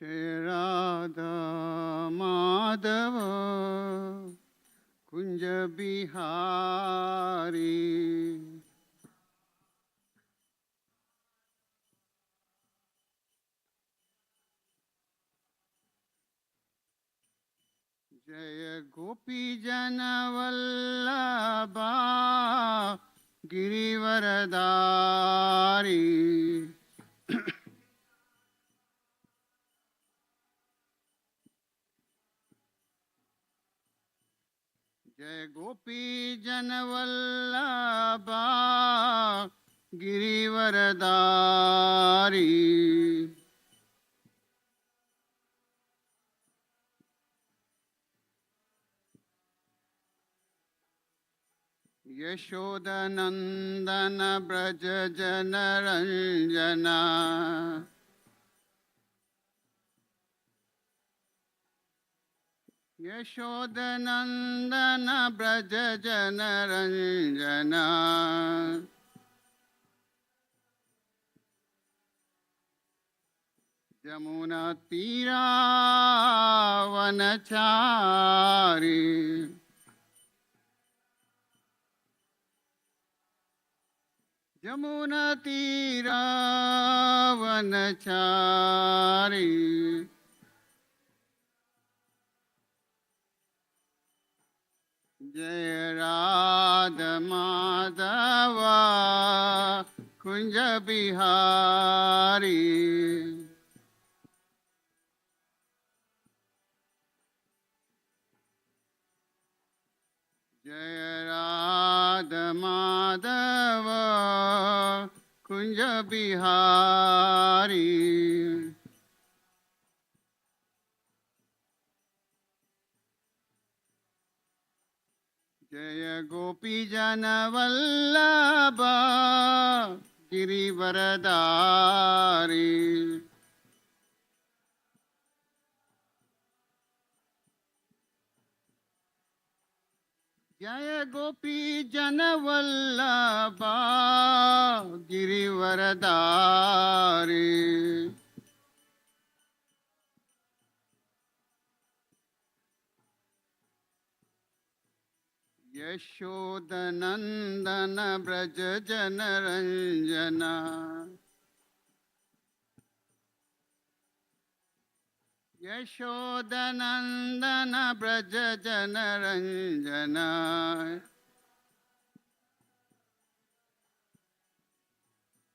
Shri Radha Madhava Kunja Bihari Jaya Gopi Jana Vallabha Girivaradari Jai Gopi Janavallabha Girivaradari Yashoda Nandana Braja Janaranjana Yashodanandana Braja Janaranjana Jamuna Tira Vanachari Jamuna Tira Vanachari Jai Radha Madhava Kunja Bihari Jai Radha Madhava Kunja Bihari Jaya Gopi Jana Vallabha Girivaradari Jaya Gopi Jana Vallabha Girivaradari Yashodanandana Braja Janaranjana Yashodanandana Braja Janaranjana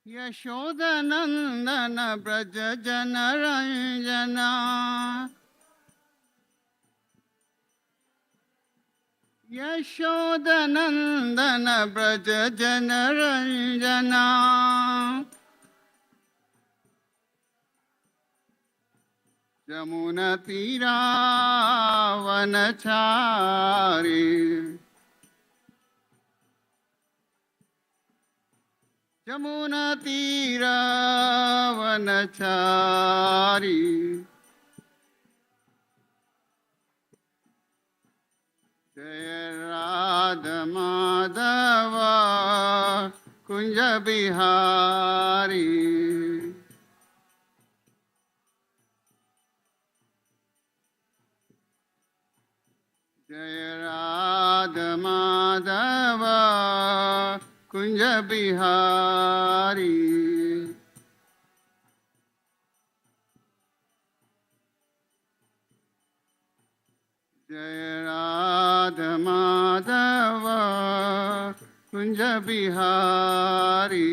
Yashodanandana Braja Janaranjana Yashodanandana Braja Janaranjana Jamuna Tira Vanachari Jamuna Tira Vanachari Jai Radha Madhava Kunja Bihari Jai Radha Madhava Kunja Bihari Jai Radha Madhava Kunja Bihari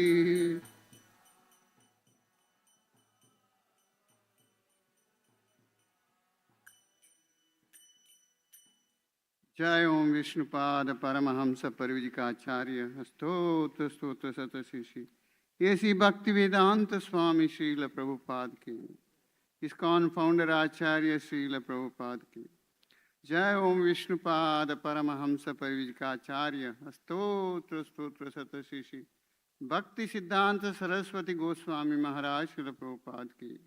Jai Om Vishnupada Paramahamsa Parivijikacharya Stotra Stotra Satasishi A.C. Bhaktivedanta Swami Srila Prabhupada ki ISKCON Founder Acharya Srila Prabhupada ki Jai Om Vishnupada Paramahamsa Parivijikacharya Stotra Stotra Satasishi Bhakti Siddhanta Saraswati Goswami Maharaj Srila Prabhupada ki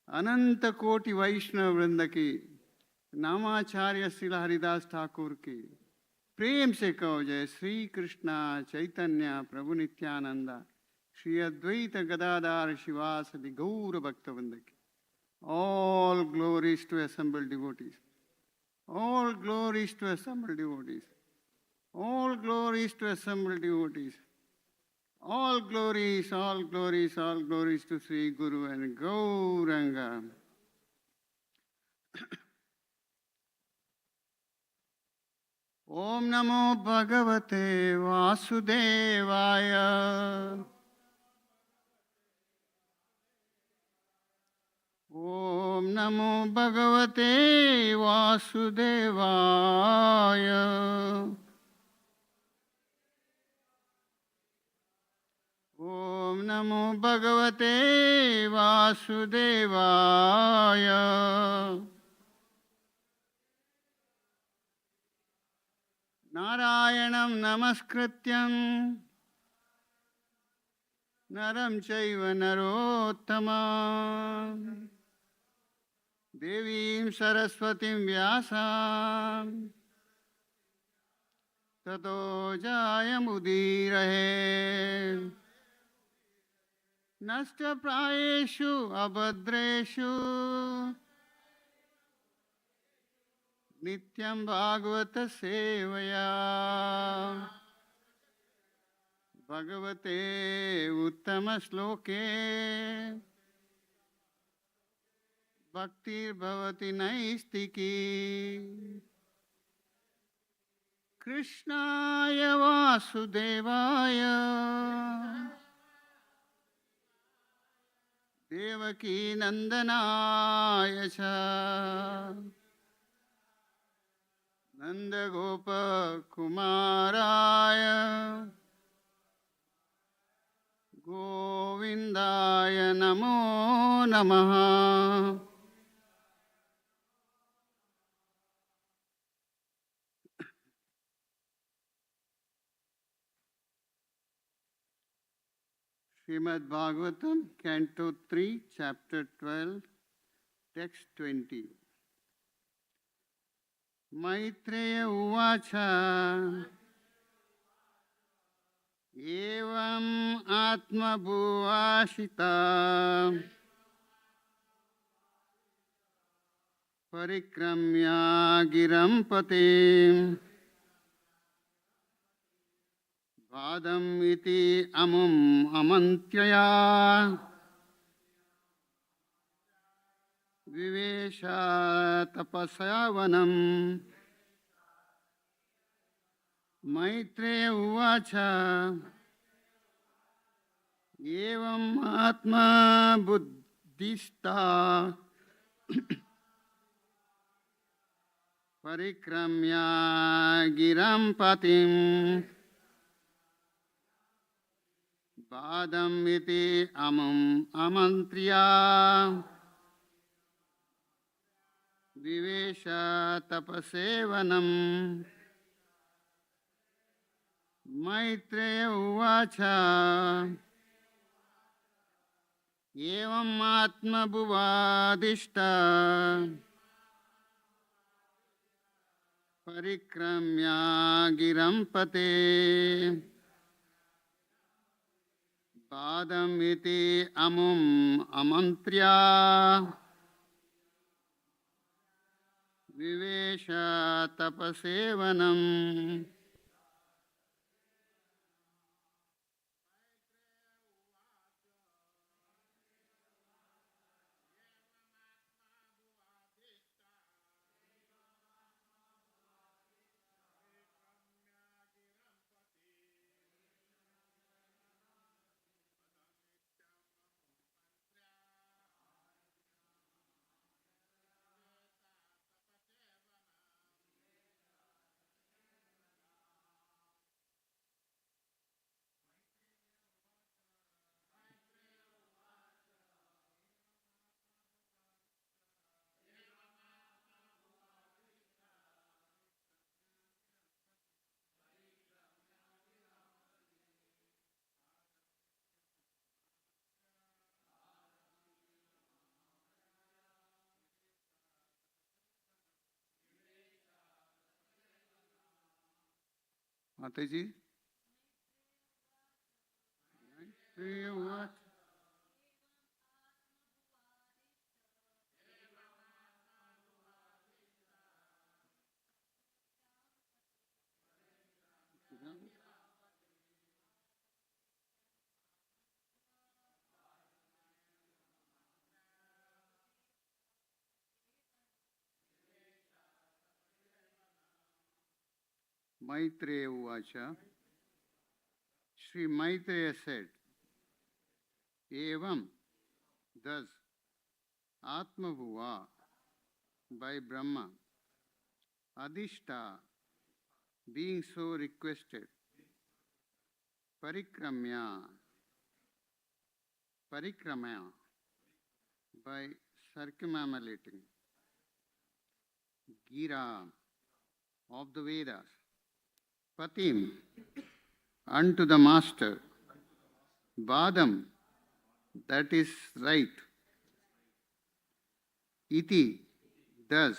Ananta Koti Vaishnava Vrinda ki नामाचार्य Srila Haridas Thakur की प्रेम से कहो जय श्री कृष्णा चैतन्य प्रभु नित्यानंदा श्री अद्वैत गदाधार शिवासदि गौर भक्तवृंद की All glories to assembled devotees. All glories to assembled devotees. All glories to assembled devotees. All glories, all glories, all glories to Sri Guru and Gauranga. Om Namo Bhagavate Vasudevaya. Om Namo Bhagavate Vasudevaya. Om Namo Bhagavate Vasudevaya. Narayanam Namaskrityam Naram Chaiva Narottamam Devim Saraswatim Vyasam Tato Jayamudirahe Nasta Prayeshu Abhadreshu Nityam Bhagavata Sevaya Bhagavate Uttama Sloke Bhaktir Bhavati Naistiki Krishnaya Vasudevaya Devaki Nandanaya Cha Nanda Gopa Kumaraya Govindaya Namo Namaha. Srimad Bhagavatam, Canto 3, Chapter 12, Text 20. Maitreya Uvacha Evam Atma Bhuvashita Parikramya Giram Patim Vadam iti amum amantyaya Vivesha tapasayavanam Maitreya Uvacha Evam Atma Buddhista Parikramya Giram Patim Padam iti amam amantriya Vivesha tapasevanam Maitreya Uvacha Evam Atma Bhuvadishta Parikramya Giram Pate Padam iti amum amantriya Vivesha tapasevanam. Mataji? Maitreya Uvacha. Sri Maitreya said, Evam, thus, Atmabhuva, by Brahma, Adishta, being so requested, Parikramya, by circumambulating, Gira, of the Vedas, Patim, unto the master, Badam, that is right, Iti, thus,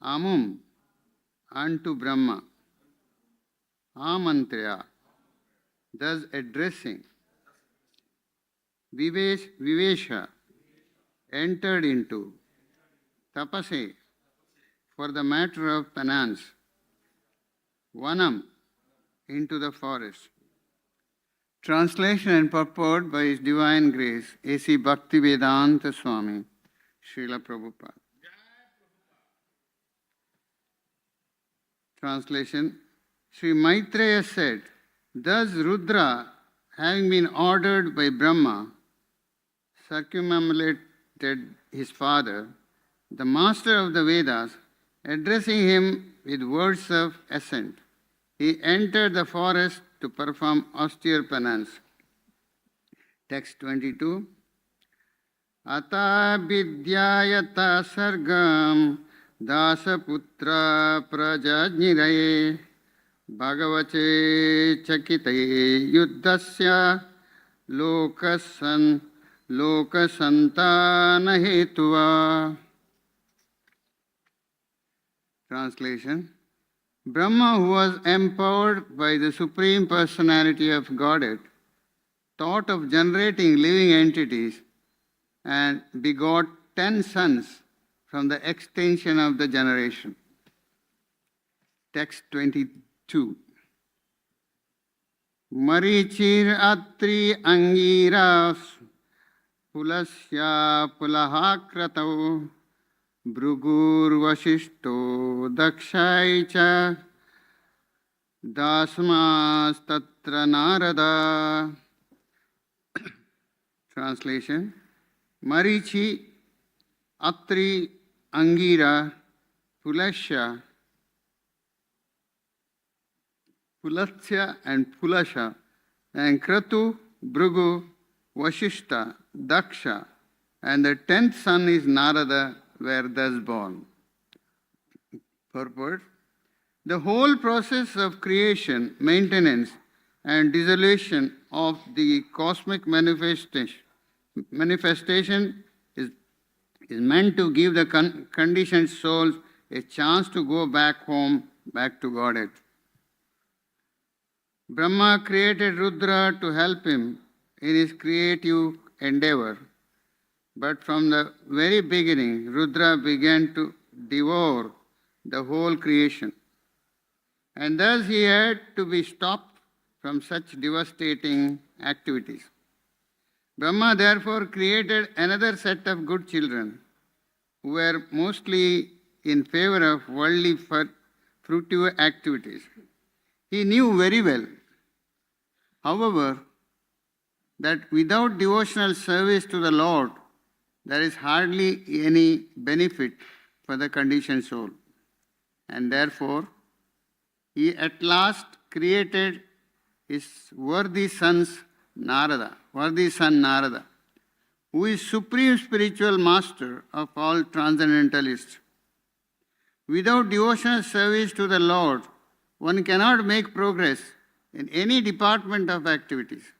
Amum, unto Brahma, Amantrya, thus addressing, Vivesha, entered into, Tapase, for the matter of penance, Vanam, into the forest. Translation and purport by His Divine Grace, A.C. Bhaktivedanta Swami, Srila Prabhupada. Translation. Sri Maitreya said, thus Rudra, having been ordered by Brahma, circumambulated his father, the master of the Vedas, addressing him with words of assent. He entered the forest to perform austere penance. Text 22. Ata vidyayata sargam dasaputra prajajniraye bhagavate chakitaye yuddhasya lokasantana hetuva. Translation. Brahma, who was empowered by the Supreme Personality of Godhead, thought of generating living entities and begot 10 sons from the extension of the generation. Text 22. Marichir Atri Angiras Pulasya Pulahakratau Bhrugur Vasishto Dakshaicha Dasmas Tatra Narada. Translation. Marichi, Atri, Angira, Pulasya and Pulasha, and Kratu, Bhrugu, Vashishta, Daksha, and the 10th son is Narada, were thus born. Purport. The whole process of creation, maintenance, and dissolution of the cosmic manifestation is meant to give the conditioned souls a chance to go back home, back to Godhead. Brahma created Rudra to help him in his creative endeavor. But from the very beginning, Rudra began to devour the whole creation. And thus he had to be stopped from such devastating activities. Brahma therefore created another set of good children who were mostly in favor of worldly fruitive activities. He knew very well, however, that without devotional service to the Lord, there is hardly any benefit for the conditioned soul. And therefore, he at last created his worthy son Narada, who is supreme spiritual master of all transcendentalists. Without devotional service to the Lord, one cannot make progress in any department of activities.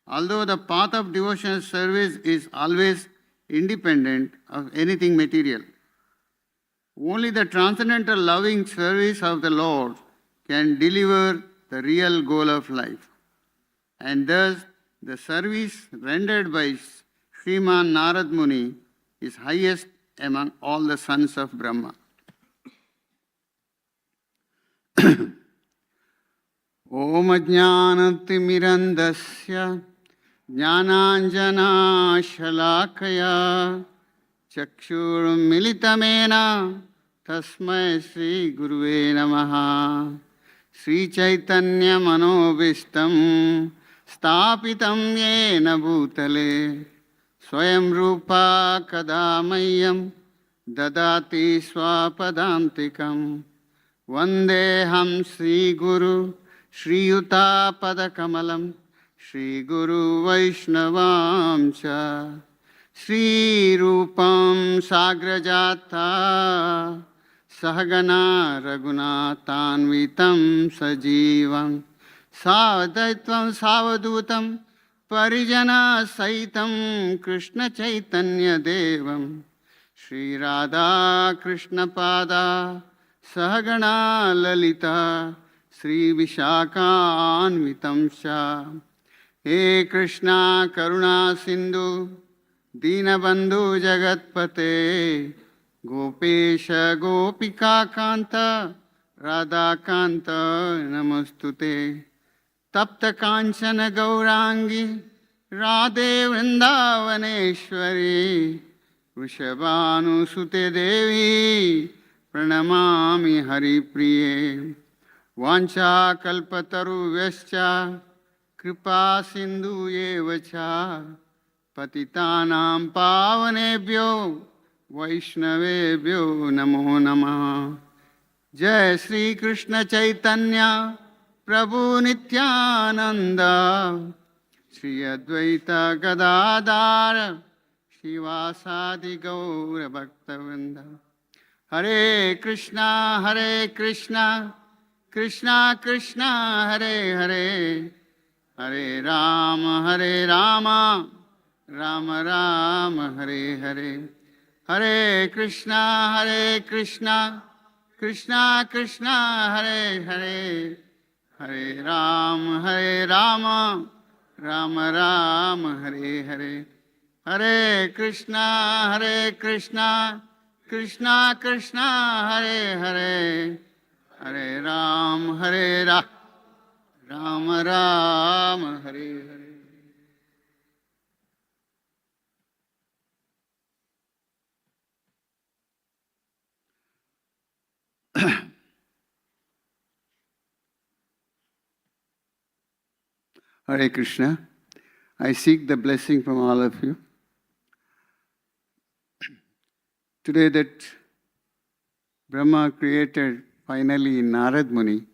Although the path of devotional service is always independent of anything material, only the transcendental loving service of the Lord can deliver the real goal of life. And thus, the service rendered by Sriman Narad Muni is highest among all the sons of Brahma. Om Ajnanatimirandasya Jnananjana Shalakaya Chakshur Militamena Tasmai Shri Guruve Namaha. Sri Chaitanya Manobishtam Stapitam Yena Bhutale Swayam Rupa Kadamayam Dadati Swapadantikam Vandeham Sri Guru Shri Yuta Padakamalam Shri Guru Vaishnavamcha Shri Rupam Sagrajata Sahagana Raghunatanvitam Sajivam Savadaitvam Savadutam Parijana Saitam Krishna Chaitanya Devam Shri Radha Krishna Pada Sahagana Lalita Sri Vishakhanvitam Sha He Krishna Karuna Sindhu Dinabandhu Jagatpate Gopesha Gopika Kanta Radha Kanta Namostute Tapta Kanchana Gaurangi Radhe Vrindavaneshwari Vrishabhanu Sute Devi Pranamami Hari Priye Vancha Kalpataru Vyascha Kripa Sindhu Yevacha Patitanam Pavanebhyo Vaishnavebhyo Namo Namah. Jai Sri Krishna Chaitanya Prabhu Nityananda Shri Advaita Gadadhara Shivasadi Gaura Bhaktavinda. Hare Krishna Krishna Krishna Hare Hare Hare Rama Rama Rama Hare Hare Hare Krishna Krishna Krishna Hare Hare Hare Rama Rama Rama Hare Hare Hare Krishna Krishna Krishna Hare Hare Hare Rama Rama Hare Hare. Hare Krishna. I seek the blessing from all of you. Today that Brahma created finally Narada Muni.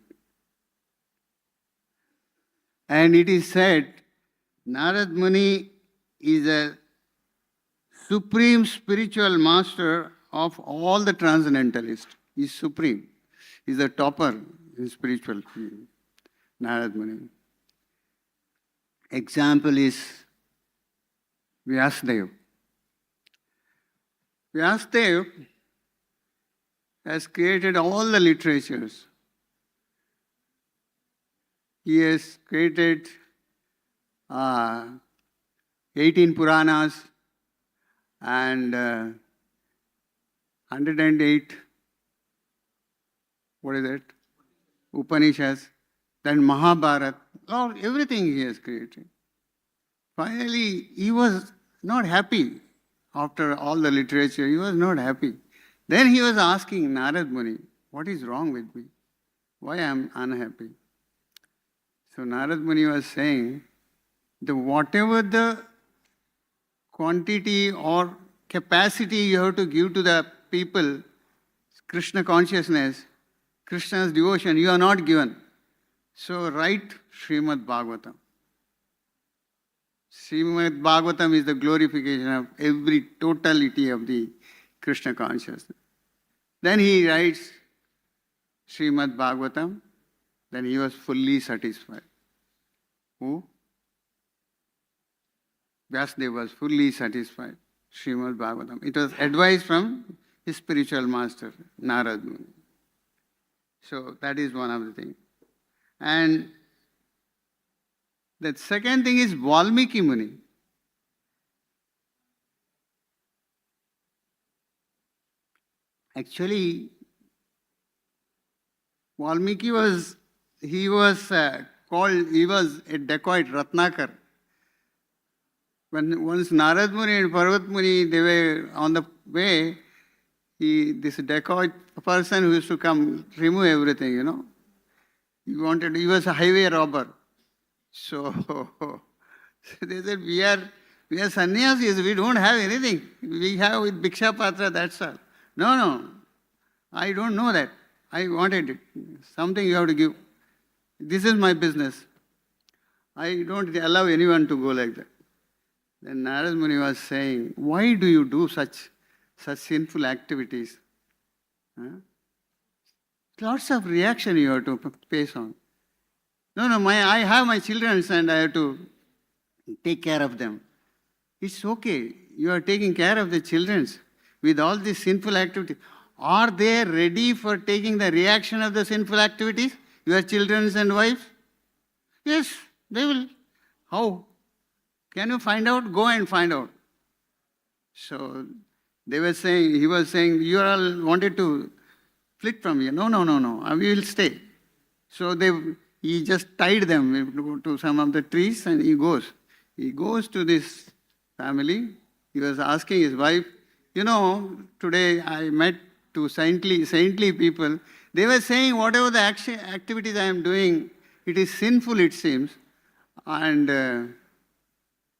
And it is said Narada Muni is a supreme spiritual master of all the transcendentalists. He is supreme. He is a topper in spiritual field. Narada Muni. Example is Vyasadeva. Vyasadeva has created all the literatures. He has created 18 Puranas and 108, what is it? Upanishads, then Mahabharata, everything he has created. Finally, he was not happy after all the literature. He was not happy. Then he was asking Narada Muni, what is wrong with me? Why I am unhappy? So Narada Muni was saying, whatever the quantity or capacity you have to give to the people, Krishna consciousness, Krishna's devotion, you are not given. So write Srimad Bhagavatam. Srimad Bhagavatam is the glorification of every totality of the Krishna consciousness. Then he writes Srimad Bhagavatam. Then he was fully satisfied. Who? Vyasadeva was fully satisfied. Srimad Bhagavatam. It was advice from his spiritual master, Narada Muni. So that is one of the things. And the second thing is Valmiki Muni. Actually, Valmiki was a dacoit, Ratnakar. When once Narada Muni and Parvat Muni, they were on the way, This dacoit person who used to come remove everything, He was a highway robber. So they said, we are sannyasis, we don't have anything. We have with Bhiksha Patra, that's all. No, I don't know that. I wanted it. Something you have to give. This is my business. I don't allow anyone to go like that. Then Narada Muni was saying, why do you do such sinful activities? Lots of reaction you have to face on. No, I have my children and I have to take care of them. It's okay. You are taking care of the children with all these sinful activities. Are they ready for taking the reaction of the sinful activities? Your children and wives? Yes, they will. How? Can you find out? Go and find out. So he was saying, you all wanted to flit from here. No, we will stay. So he just tied them to some of the trees and he goes. He goes to this family. He was asking his wife, today I met two saintly people. They were saying whatever the activities I am doing, it is sinful it seems. And there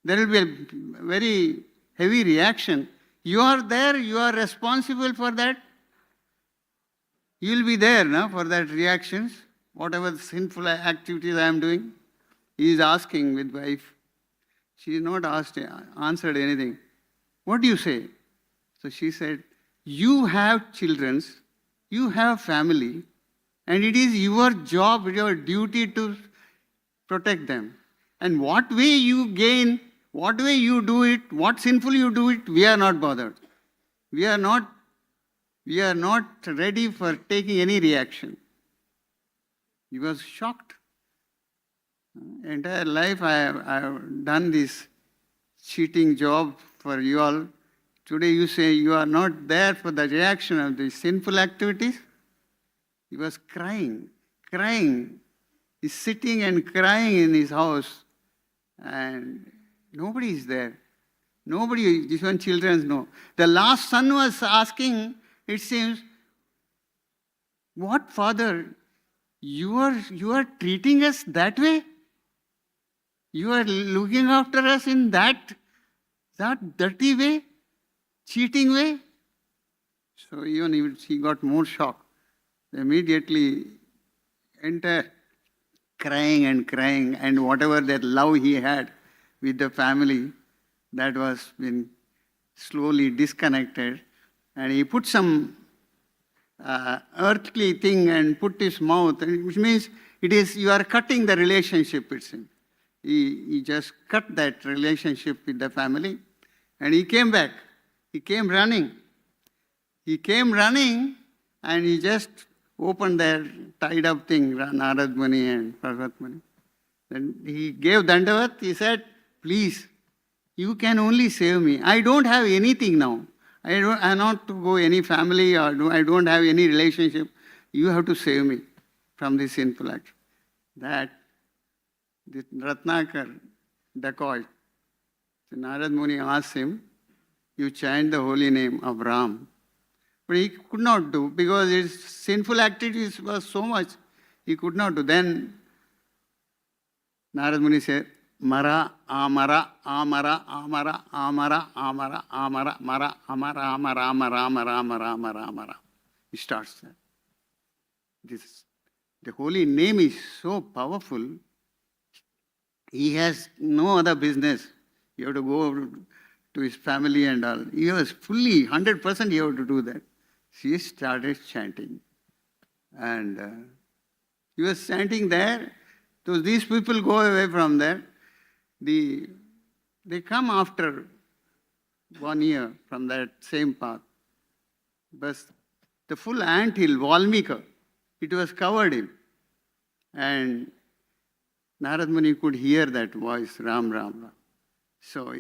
will be a very heavy reaction. You are there, you are responsible for that. You will be there for that reactions, whatever the sinful activities I am doing. He is asking with wife. She is not answered anything. What do you say? So she said, you have children, you have family, and it is your job, your duty to protect them. And what way you gain, what way you do it, what sinful you do it, we are not bothered. We are not ready for taking any reaction. He was shocked. Entire life I have done this cheating job for you all. Today you say you are not there for the reaction of the sinful activities. He was crying. He's sitting and crying in his house and nobody is there. Nobody, just when children know. The last son was asking, it seems, what father, you are treating us that way? You are looking after us in that dirty way, cheating way? So even he got more shocked. Immediately entered crying, and whatever that love he had with the family, that was been slowly disconnected. And he put some earthly thing and put his mouth, which means you are cutting the relationship, it seems. He just cut that relationship with the family and he came back. He came running and he just opened that tied up thing, Narada Muni and Prahlada Muni. Then he gave Dandavat. He said, please, you can only save me. I don't have anything now. I am not to go any family or I don't have any relationship. You have to save me from this sinful act. That the Ratnakar dacoit. So Narada Muni asked him, you chant the holy name of Ram. But he could not do because his sinful activities was so much, he could not do. Then Narada Muni said, Mara, Amara, Amara, Amara, Amara, Amara, Amara, Mara, Amara, Amara, Amara, Amara, Amara, Amara, Amara. He starts there. The holy name is so powerful, he has no other business. You have to go to his family and all. He was fully, 100% he had to do that. She started chanting. And he was chanting there. So these people go away from there. They come after 1 year from that same path. But the full anthill, Valmiki, it was covered in. And Narada Muni could hear that voice, Ram, Ram, Ram. So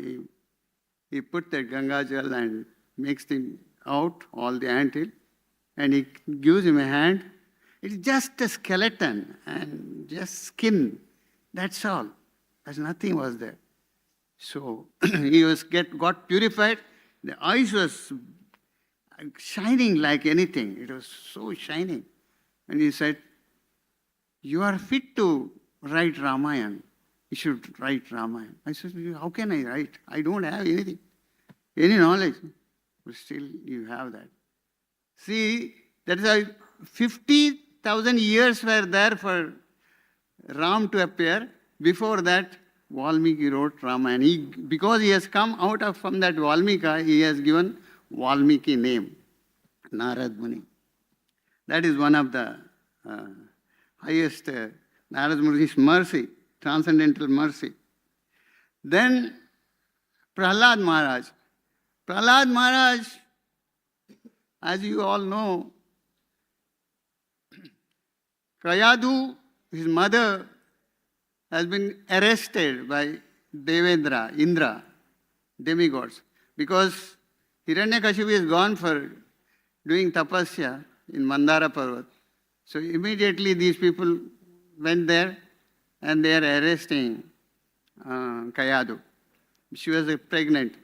he put that Ganga Jal and mixed him out, all the anthill, and he gives him a hand. It's just a skeleton and just skin. That's all. There's nothing was there. So he got purified. The eyes was shining like anything. It was so shining. And he said, you are fit to write Ramayana. You should write Ramayana. I said, how can I write? I don't have anything, any knowledge. But still you have that. See, that is why 50,000 years were there for Ram to appear. Before that, Valmiki wrote Ramayana. Because he has come out from that Valmiki, he has given Valmiki name, Narada Muni. That is one of the highest Narada Muni's mercy, transcendental mercy. Then Prahlada Maharaj. Prahlada Maharaj, as you all know, Kayadu, his mother, has been arrested by Devendra, Indra, demigods, because Hiranyakashipu is gone for doing tapasya in Mandara Parvat. So immediately these people went there and they are arresting Kayadu. She was pregnant.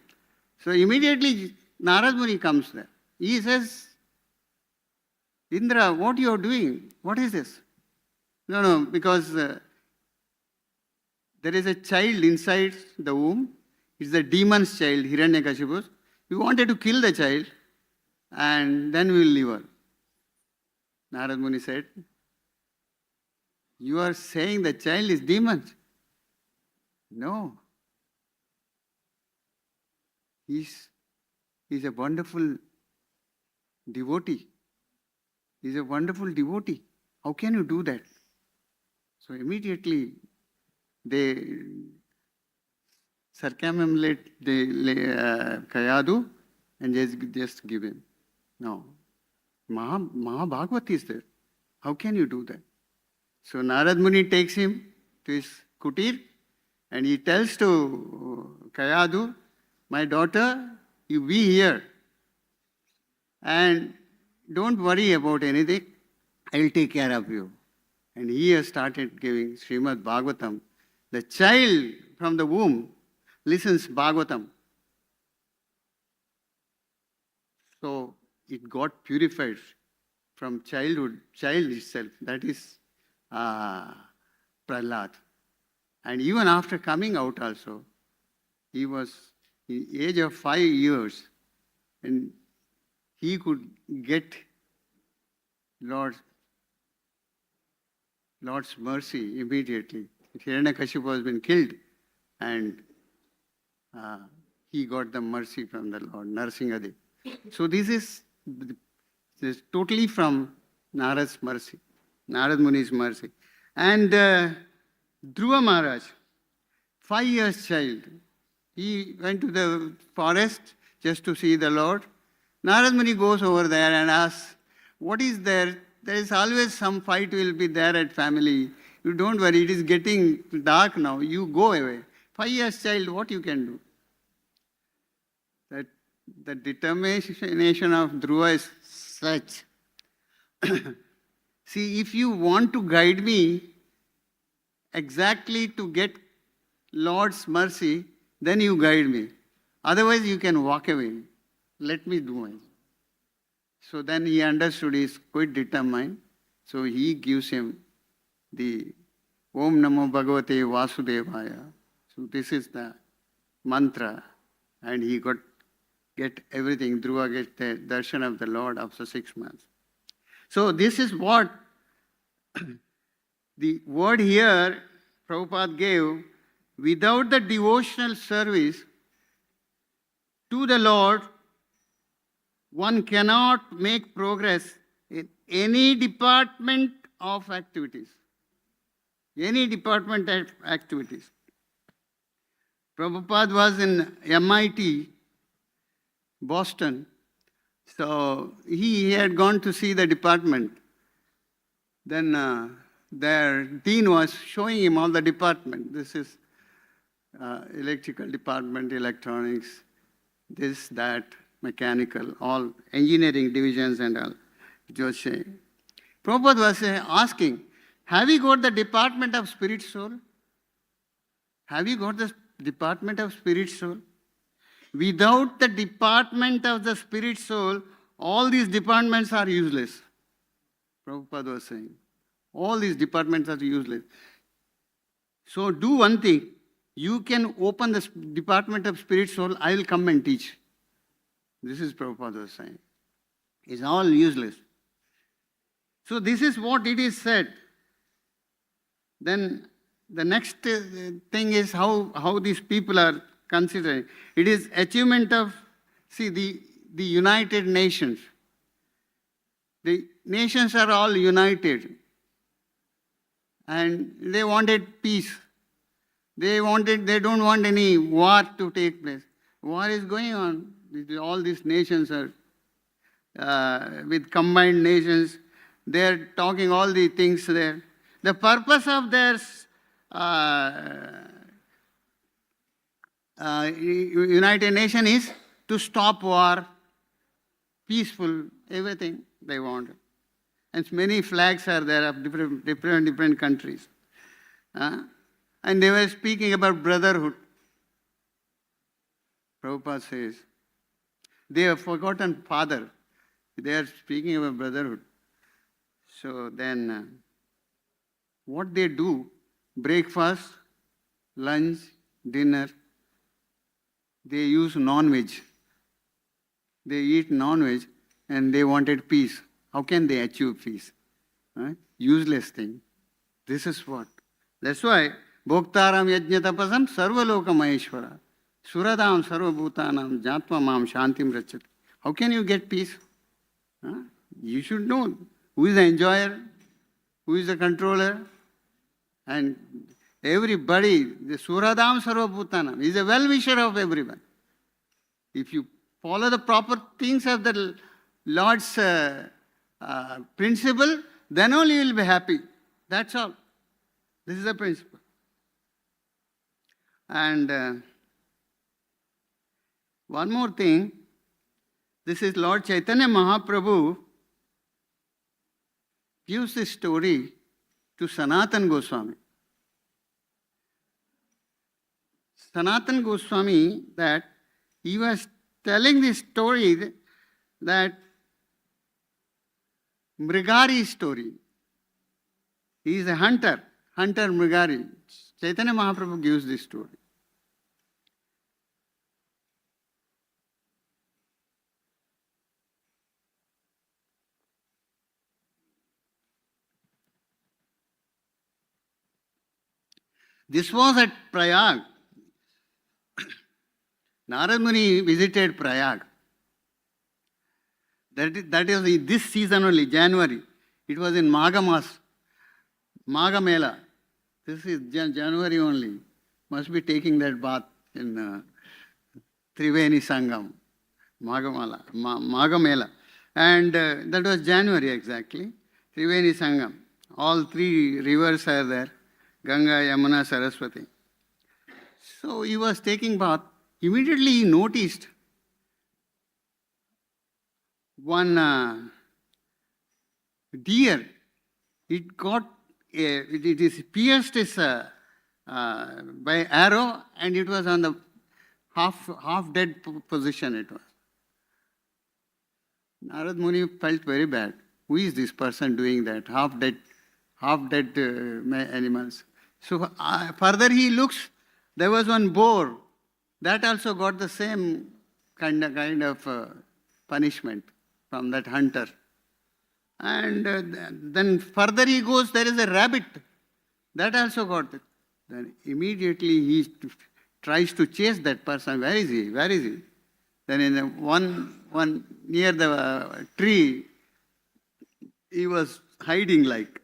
So immediately Narada Muni comes there. He says, Indra, what you are doing? What is this? No, because there is a child inside the womb. It's the demon's child, Hiranyakashipu. We wanted to kill the child and then we will leave her. Narada Muni said, you are saying the child is demon. No. He's a wonderful devotee. He's a wonderful devotee. How can you do that? So immediately they circumambulate the Kayadu and just give him. No. Mahabhagavat is there. How can you do that? So Narada Muni takes him to his kutir and he tells to Kayadu, my daughter, you be here and don't worry about anything. I'll take care of you. And he has started giving Srimad Bhagavatam. The child from the womb listens Bhagavatam. So it got purified from childhood, child itself. That is Prahlad. And even after coming out also, he was in the age of 5 years and he could get Lord's mercy immediately. Hiranyakashipu has been killed and he got the mercy from the Lord, Narsingadev. So this is totally from Narada's mercy, Narada Muni's mercy. And Dhruva Maharaj, 5 years child, he went to the forest just to see the Lord. Narada Muni goes over there and asks, what is there? There is always some fight will be there at family. You don't worry, it is getting dark now. You go away. 5 years child, what you can do? The determination of Dhruva is such. See, if you want to guide me exactly to get Lord's mercy, then you guide me. Otherwise, you can walk away. Let me do it. So then he understood, he is quite determined. So he gives him the Om Namo Bhagavate Vasudevaya. So this is the mantra. And he get everything. Dhruva gets the darshan of the Lord after 6 months. So this is what the word here Prabhupada gave. Without the devotional service to the Lord, one cannot make progress in any department of activities. Any department of activities. Prabhupada was in MIT, Boston. So he had gone to see the department. Then their dean was showing him all the department. This is electrical department, electronics, this, that, mechanical, all engineering divisions and all. Just saying. Prabhupada was asking, have you got the department of spirit soul? Have you got the department of spirit soul? Without the department of the spirit soul, all these departments are useless. Prabhupada was saying, all these departments are useless. So do one thing. You can open the department of spirit soul, I will come and teach. This is Prabhupada was saying. It's all useless. So this is what it is said. Then the next thing is how these people are considering. It is achievement of, see, the United Nations. The nations are all united. And they wanted peace. They don't want any war to take place. War is going on. All these nations are, with combined nations, they are talking all the things there. The purpose of their United Nations is to stop war, peaceful, everything they want. And many flags are there of different countries. And they were speaking about brotherhood. Prabhupada says, they have forgotten father. They are speaking about brotherhood. So then, what they do, breakfast, lunch, dinner, they use non-veg. They eat non-veg and they wanted peace. How can they achieve peace? Useless thing. This is what. That's why, Bhoktaram yajñatapasam sarvaloka maheshwara. Suradam sarvabhutanam jatva mam shantim rachati. How can you get peace? You should know who is the enjoyer, who is the controller, and everybody, the Suradam sarvabhutanam, is a well-wisher of everyone. If you follow the proper things of the Lord's principle, then only you will be happy. That's all. This is the principle. And one more thing, this is Lord Chaitanya Mahaprabhu gives this story to Sanatana Goswami. Sanatana Goswami, that he was telling this story, that Mrigari story. He is a hunter Mrigari. Chaitanya Mahaprabhu gives this story. This was at Prayag. Narada Muni visited Prayag. That is this season only, January. It was in Magha Mela. This is January only. Must be taking that bath in Triveni Sangam, Magha Mela. And that was January exactly. Triveni Sangam. All three rivers are there. Ganga, Yamuna, Saraswati. So he was taking bath. Immediately he noticed one deer. It is pierced by arrow, and it was on the half dead position. It was. Narad Muni felt very bad. Who is this person doing that? Half dead animals. So further he looks, there was one boar. That also got the same kind of punishment from that hunter. And then further he goes, there is a rabbit. That also got it. Then immediately he tries to chase that person. Where is he? Where is he? Then in one near the tree, he was hiding like.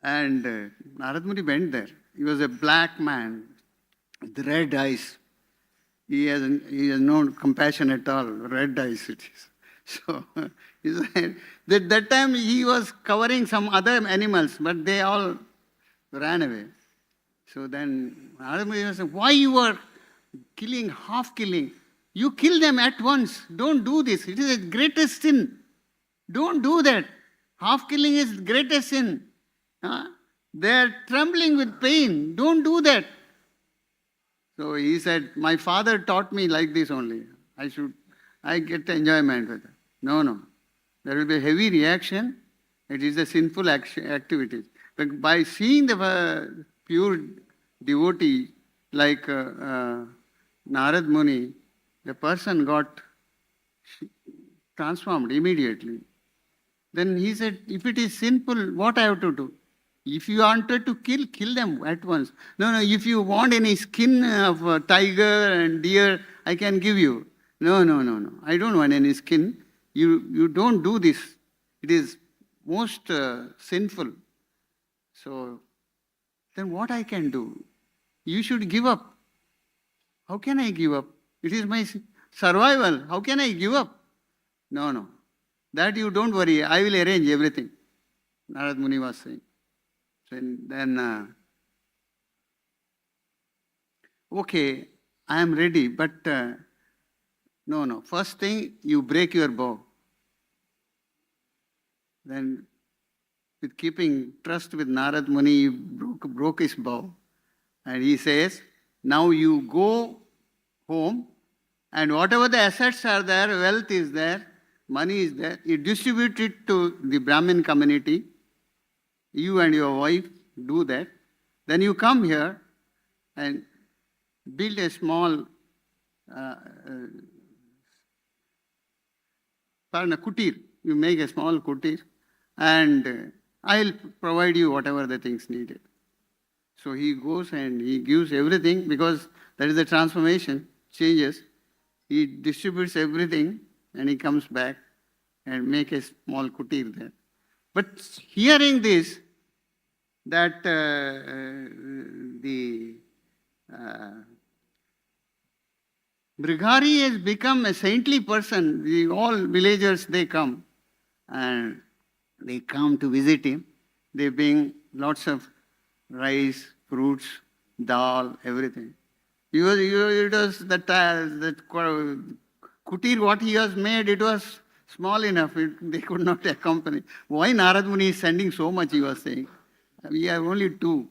And Narad Muni went there. He was a black man with red eyes. He has no compassion at all. Red eyes it is. So he said, that time he was covering some other animals, but they all ran away. So then Narad Muni said, why you are half killing? You kill them at once. Don't do this. It is the greatest sin. Don't do that. Half killing is the greatest sin. They are trembling with pain. Don't do that. So he said, my father taught me like this only. I get enjoyment with it. No, no. There will be a heavy reaction. It is a sinful activity. But by seeing the pure devotee like Narad Muni, the person got transformed immediately. Then he said, if it is sinful, what I have to do? If you wanted to kill them at once. No, no, if you want any skin of a tiger and deer, I can give you. No, no, no, no. I don't want any skin. You don't do this. It is most sinful. So, then what I can do? You should give up. How can I give up? It is my survival. How can I give up? No, no. That you don't worry. I will arrange everything. Narad Muni was saying. Then, okay, I am ready, but no, no. First thing, you break your bow. Then, with keeping trust with Narad Muni, he broke his bow. And he says, now you go home, and whatever the assets are there, wealth is there, money is there, you distribute it to the Brahmin community. You and your wife do that. Then you come here and build a small kutir. You make a small kutir, and I'll provide you whatever the things needed. So he goes and he gives everything, because that is the transformation, changes. He distributes everything and he comes back and make a small kutir there. But hearing this, that the Mrigari has become a saintly person. All villagers, they come and they come to visit him. They bring lots of rice, fruits, dal, everything. It was that kutir, what he has made, it was small enough. They could not accompany. Why Narad Muni is sending so much, he was saying. We have only 2.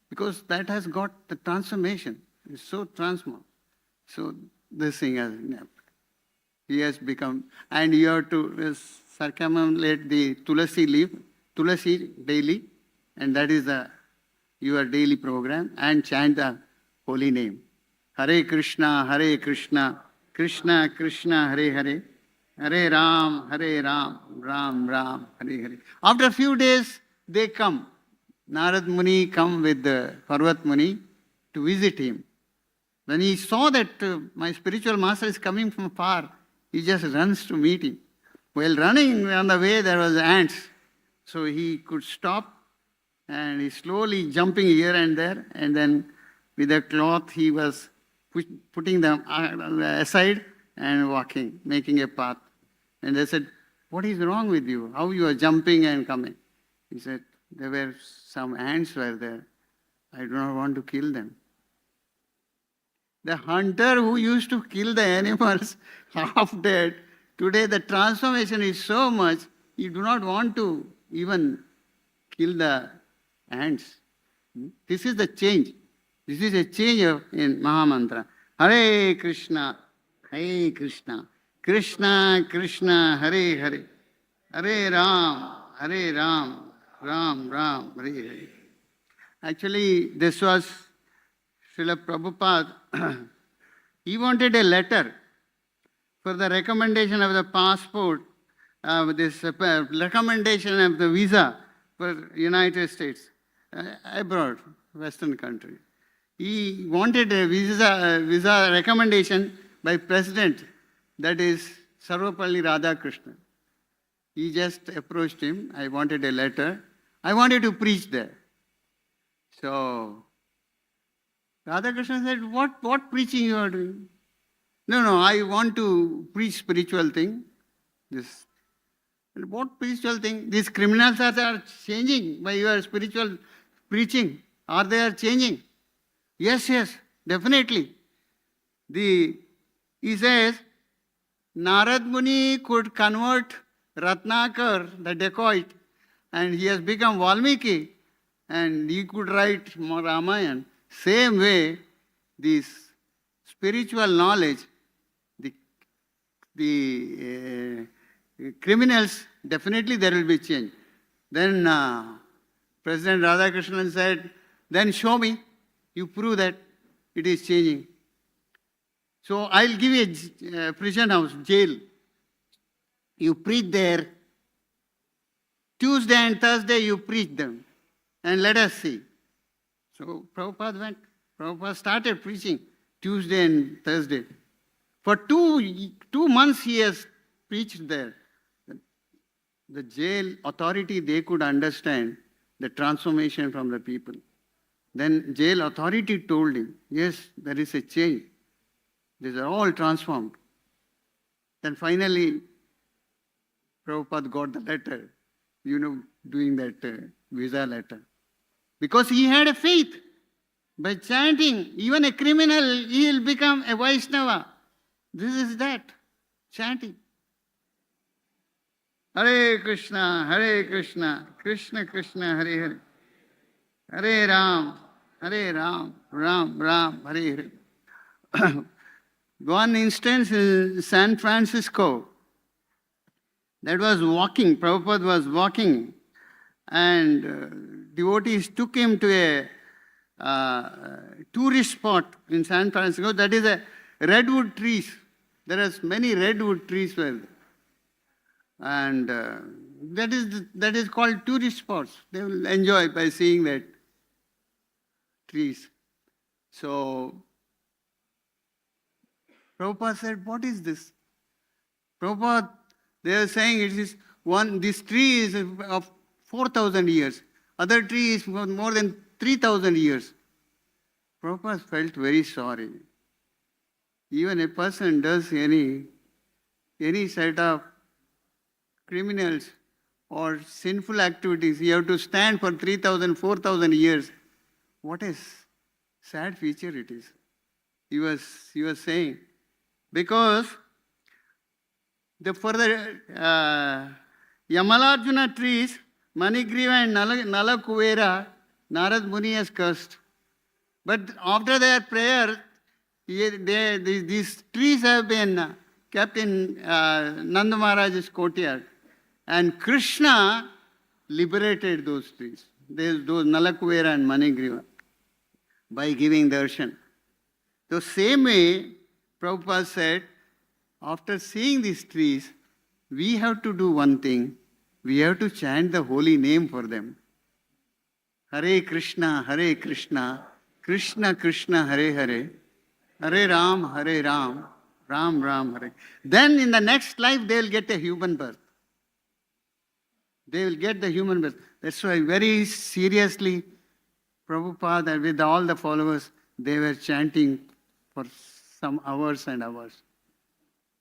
Because that has got the transformation. It's so transformed. So this thing has happened. He has become, and you have to circumambulate the tulasi leaf, tulasi daily, and that is your daily program, and chant the holy name. Hare Krishna, Krishna Krishna, Hare Hare, Hare Ram, Ram Ram, Hare Hare. After a few days, they come. Narad Muni come with Parvat Muni to visit him. When he saw that my spiritual master is coming from far, he just runs to meet him. While running on the way, there was ants. So he could stop, and he slowly jumping here and there, and then with a cloth he was putting them aside and walking, making a path. And they said, what is wrong with you? How you are jumping and coming? He said, there were some ants were there. I do not want to kill them. The hunter who used to kill the animals half dead, today the transformation is so much, you do not want to even kill the ants. This is the change. This is a change in Mahamantra. Hare Krishna, Krishna Krishna, Hare Hare, Hare Ram, Ram Ram, Hare Hare. Actually, this was Srila Prabhupada. He wanted a letter for the recommendation of the passport, recommendation of the visa for United States, abroad, Western country. He wanted a visa recommendation by President, that is Sarvapalli Radhakrishnan. He just approached him. I wanted a letter. I wanted to preach there. So Radhakrishnan said, what preaching you are doing? No, I want to preach spiritual thing. This. And what spiritual thing? These criminals are changing by your spiritual preaching. Are they changing? Yes, definitely. He says, Narad Muni could convert Ratnakar, the dacoit, and he has become Valmiki, and he could write Ramayana. Same way, this spiritual knowledge, the criminals, definitely there will be change. Then President Radhakrishnan said, then show me, you prove that it is changing. So I'll give you a prison house, jail. You preach there. Tuesday and Thursday you preach them. And let us see. So Prabhupada went. Prabhupada started preaching Tuesday and Thursday. For two months he has preached there. The jail authority, they could understand the transformation from the people. Then jail authority told him, yes, there is a change. These are all transformed. Then finally, Prabhupada got the letter, doing that visa letter. Because he had a faith. By chanting, even a criminal, he will become a Vaishnava. This is that, chanting. Hare Krishna, Krishna Krishna, Hare Hare. Hare Ram, Ram Ram, Hare Hare. One instance in San Francisco, that was walking, Prabhupada was walking, and devotees took him to a tourist spot in San Francisco. That is a redwood trees. There are many redwood trees there. And that is called tourist spots. They will enjoy by seeing that trees. So Prabhupada said, what is this? Prabhupada, they are saying it is this tree is of 4,000 years. Other tree is more than 3,000 years. Prabhupada felt very sorry. Even a person does any set of criminals or sinful activities, you have to stand for 3,000, 4,000 years. What a sad feature it is. He was saying, because the further Yamalarjuna trees, Manigriva and Nalakuvera, Narada Muni has cursed. But after their prayer, these trees have been kept in Nanda Maharaj's courtyard. And Krishna liberated those trees, those Nalakuvera and Manigriva, by giving darshan. The same way, Prabhupada said, after seeing these trees, we have to do one thing. We have to chant the holy name for them. Hare Krishna, Krishna Krishna, Hare Hare, Hare Ram, Ram Ram, Hare. Then in the next life, they will get a human birth. They will get the human birth. That's why very seriously, Prabhupada with all the followers, they were chanting for some hours and hours.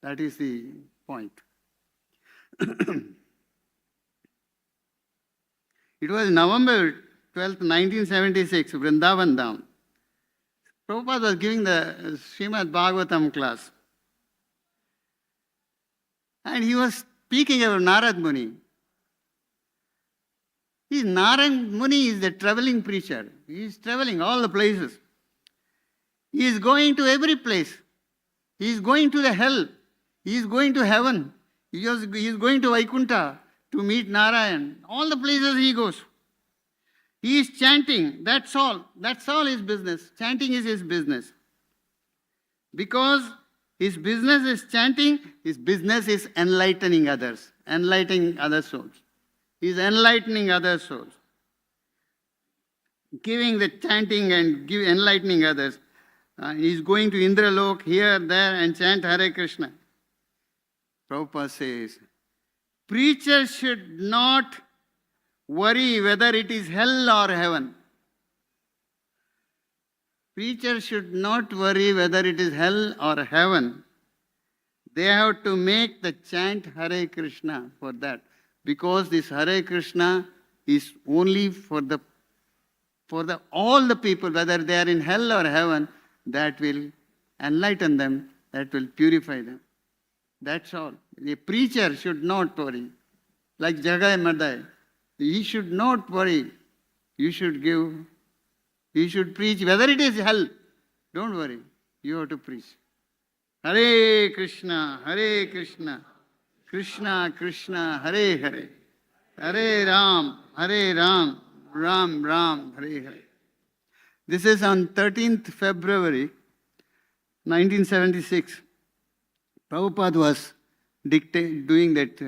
That is the point. It was November 12th, 1976, Vrindavan Dham. Prabhupada was giving the Srimad Bhagavatam class. And he was speaking about Narada Muni. Narada Muni is the traveling preacher. He is traveling all the places. He is going to every place. He is going to the hell. He is going to heaven. He is going to Vaikuntha to meet Narayan. All the places he goes. He is chanting. That's all. That's all his business. Chanting is his business. Because his business is chanting, his business is enlightening others. Enlightening other souls. He is enlightening other souls. Giving the chanting and enlightening others. He is going to Indralok, here, there, and chant Hare Krishna. Prabhupada says, preachers should not worry whether it is hell or heaven. Preachers should not worry whether it is hell or heaven. They have to make the chant Hare Krishna for that. Because this Hare Krishna is only for all the people, whether they are in hell or heaven, that will enlighten them, that will purify them. That's all. A preacher should not worry. Like Jagai Madai, he should not worry. You should preach, whether it is hell, don't worry. You have to preach. Hare Krishna, Krishna Krishna, Hare Hare, Hare Ram, Ram Ram, Hare Hare. This is on 13th February 1976. Prabhupada was doing that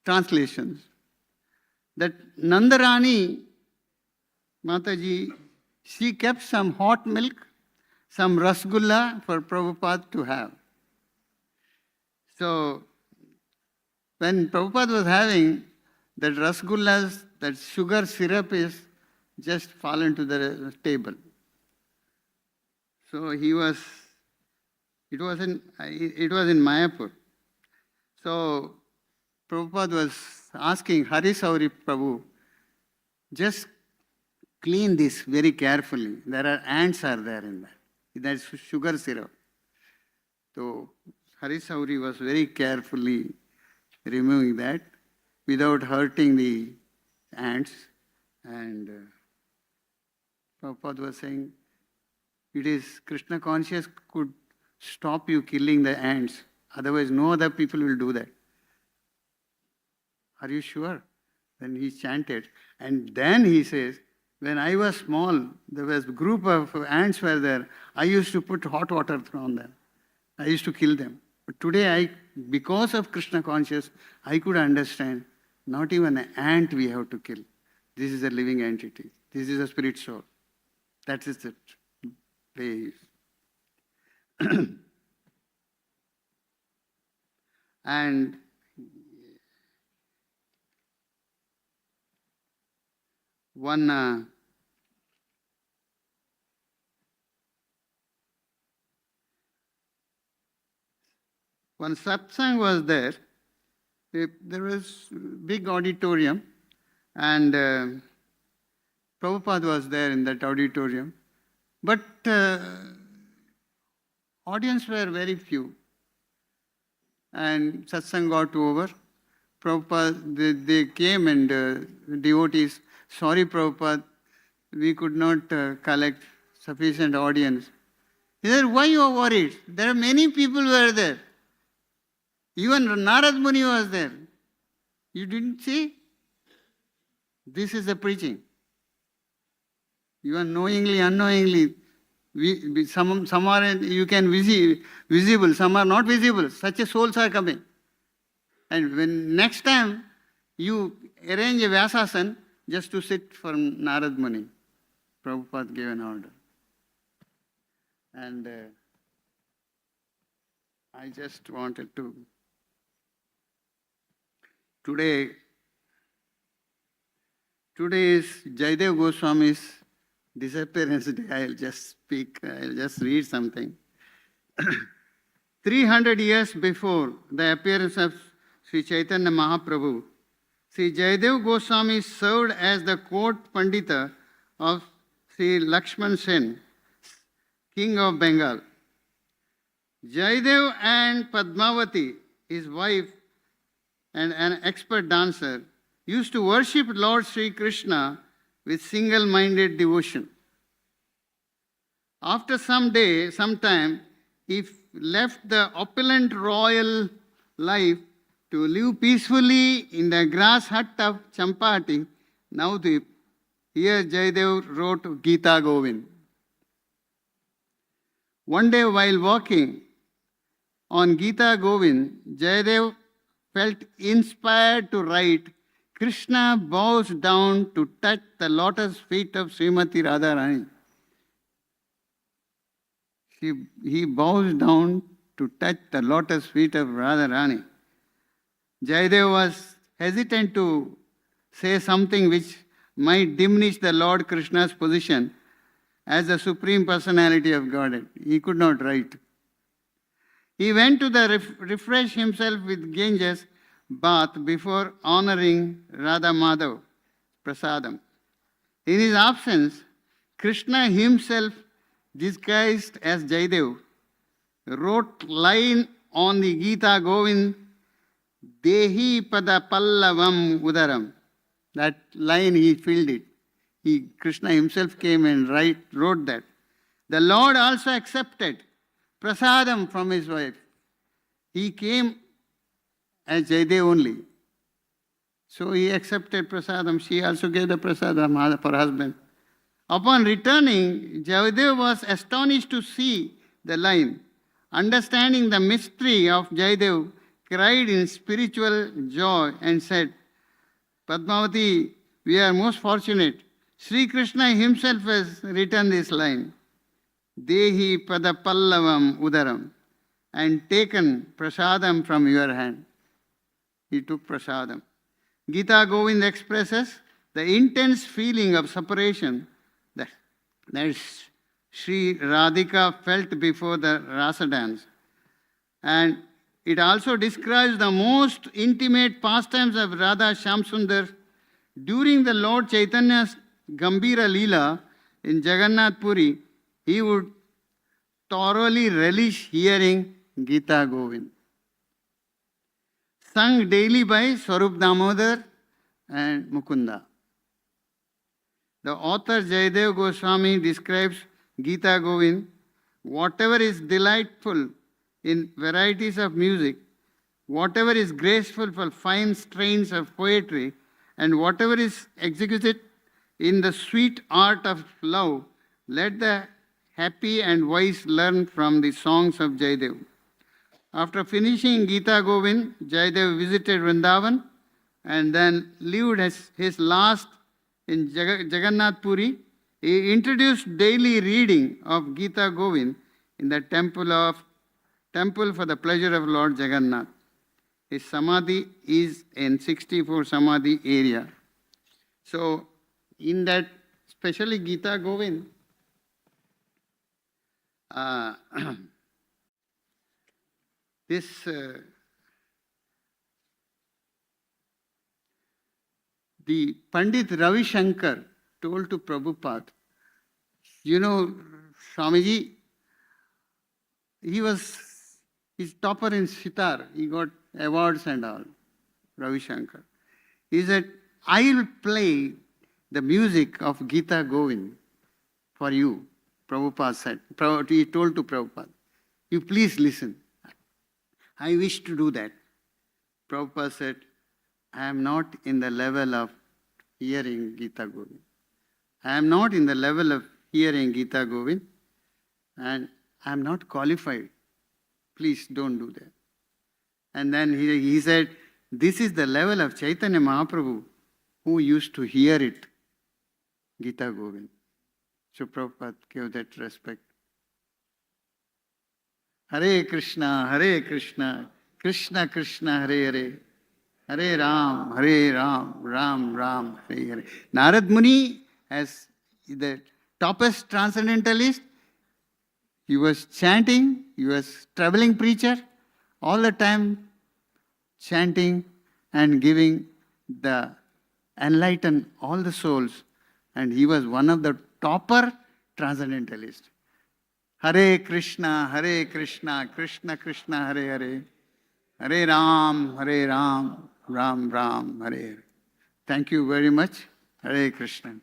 translations. That Nandarani Mataji, she kept some hot milk, some rasgulla for Prabhupada to have. So, when Prabhupada was having that rasgullas, that sugar syrup is just fallen to the table. So it was in Mayapur. So Prabhupada was asking Harisauri Prabhu, just clean this very carefully. There are ants are there in that. That's sugar syrup. So Harisauri was very carefully removing that without hurting the ants. And Prabhupada was saying, it is Krishna conscious could stop you killing the ants. Otherwise, no other people will do that. Are you sure? Then he chanted. And then he says, when I was small, there was a group of ants were there. I used to put hot water on them. I used to kill them. But today, because of Krishna conscious, I could understand not even an ant we have to kill. This is a living entity. This is a spirit soul. That is it. Please. And one satsang was there. There was big auditorium, and Prabhupada was there in that auditorium. But audience were very few. And satsang got over. Prabhupada, they came and devotees, sorry Prabhupada, we could not collect sufficient audience. He said, why you are worried? There are many people were there. Even Narada Muni was there. You didn't see? This is the preaching. You are knowingly, unknowingly, some are you can visible, some are not visible. Such a souls are coming. And when next time you arrange a Vyasasan just to sit for Narada Muni, Prabhupada gave an order. And I just wanted to, today is Jaydev Goswami's disappearance day. I'll just read something. 300 years before the appearance of Sri Chaitanya Mahaprabhu, Sri Jaydev Goswami served as the court pandita of Sri Lakshman Sen, king of Bengal. Jaydev and Padmavati, his wife and an expert dancer, used to worship Lord Sri Krishna with single-minded devotion. After some time, he left the opulent royal life to live peacefully in the grass hut of Champati, Navadvip. Here Jaydev wrote Gita Govinda. One day while walking on Gita Govinda, Jaydev felt inspired to write, Krishna bows down to touch the lotus feet of Srimati Radharani. He bows down to touch the lotus feet of Radharani. Jaydev was hesitant to say something which might diminish the Lord Krishna's position as the Supreme Personality of Godhead. He could not write. He went to refresh himself with Ganges bath before honoring Radha Madhav Prasadam. In his absence, Krishna himself, disguised as Jaydev, wrote line on the Gita Govinda, Dehi Pada Pallavam Udaram. That line he filled it. Krishna himself came and wrote that. The Lord also accepted prasadam from his wife. He came as Jaydev only. So he accepted prasadam. She also gave the prasadam for husband. Upon returning, Jaydev was astonished to see the line. Understanding the mystery of Jaydev, cried in spiritual joy and said, Padmavati, we are most fortunate. Sri Krishna himself has written this line, Dehi pada pallavam udaram, and taken prasadam from your hand. He took prasadam. Gita Govinda expresses the intense feeling of separation that Sri Radhika felt before the Rasa dance. And it also describes the most intimate pastimes of Radha Shamsundar during the Lord Chaitanya's Gambhira Leela in Jagannath Puri. He would thoroughly relish hearing Gita Govinda, sung daily by Swarup Damodar and Mukunda. The author Jayadev Goswami describes Gita Govinda, whatever is delightful in varieties of music, whatever is graceful for fine strains of poetry, and whatever is executed in the sweet art of love, let the happy and wise learn from the songs of Jayadev. After finishing Gita Govind, Jayadev visited Vrindavan and then lived his last in Jagannath Puri. He introduced daily reading of Gita Govind in the temple for the pleasure of Lord Jagannath. His samadhi is in 64 samadhi area. So, in that, especially Gita Govind, the Pandit Ravi Shankar told to Prabhupada, you know, Swamiji, he's topper in sitar. He got awards and all, Ravi Shankar. He said, I will play the music of Gita Govind for you, Prabhupada said. He told to Prabhupada, you please listen. I wish to do that. Prabhupada said, I am not in the level of hearing Gita Govind. I am not in the level of hearing Gita Govind, and I am not qualified. Please don't do that. And then he said, this is the level of Chaitanya Mahaprabhu who used to hear it, Gita Govind. So Prabhupada gave that respect. Hare Krishna, Krishna Krishna, Hare Hare, Hare Ram, Ram Ram, Hare Hare. Narad Muni, as the toppest transcendentalist, he was chanting, he was traveling preacher, all the time chanting and giving the enlighten all the souls. And he was one of the topper transcendentalists. Hare Krishna, Krishna Krishna, Hare Hare, Hare Ram, Ram Ram, Hare Hare. Thank you very much. Hare Krishna.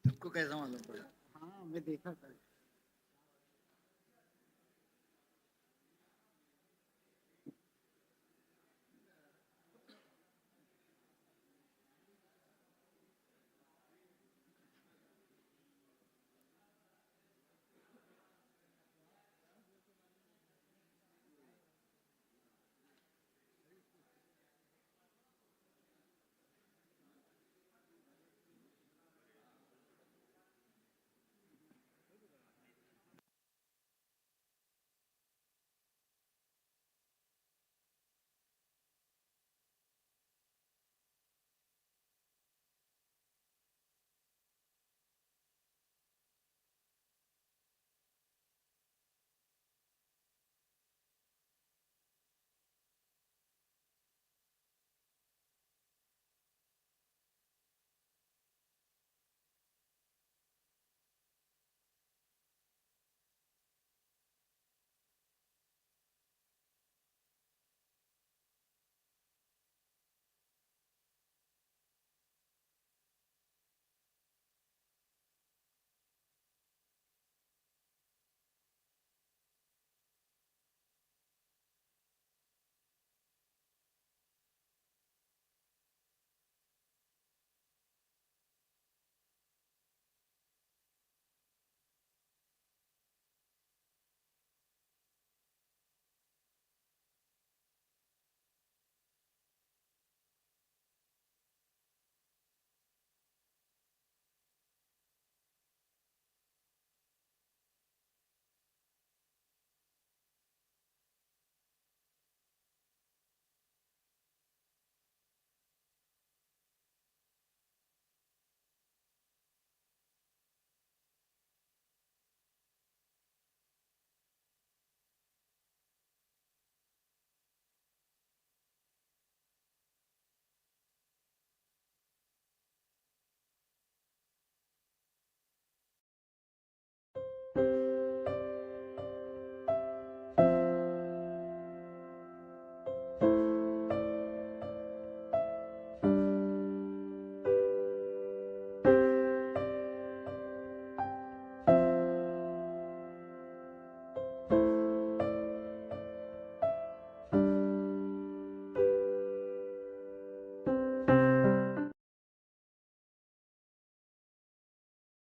सबको कैसा मालूम पड़ा? हाँ मैं देखा था.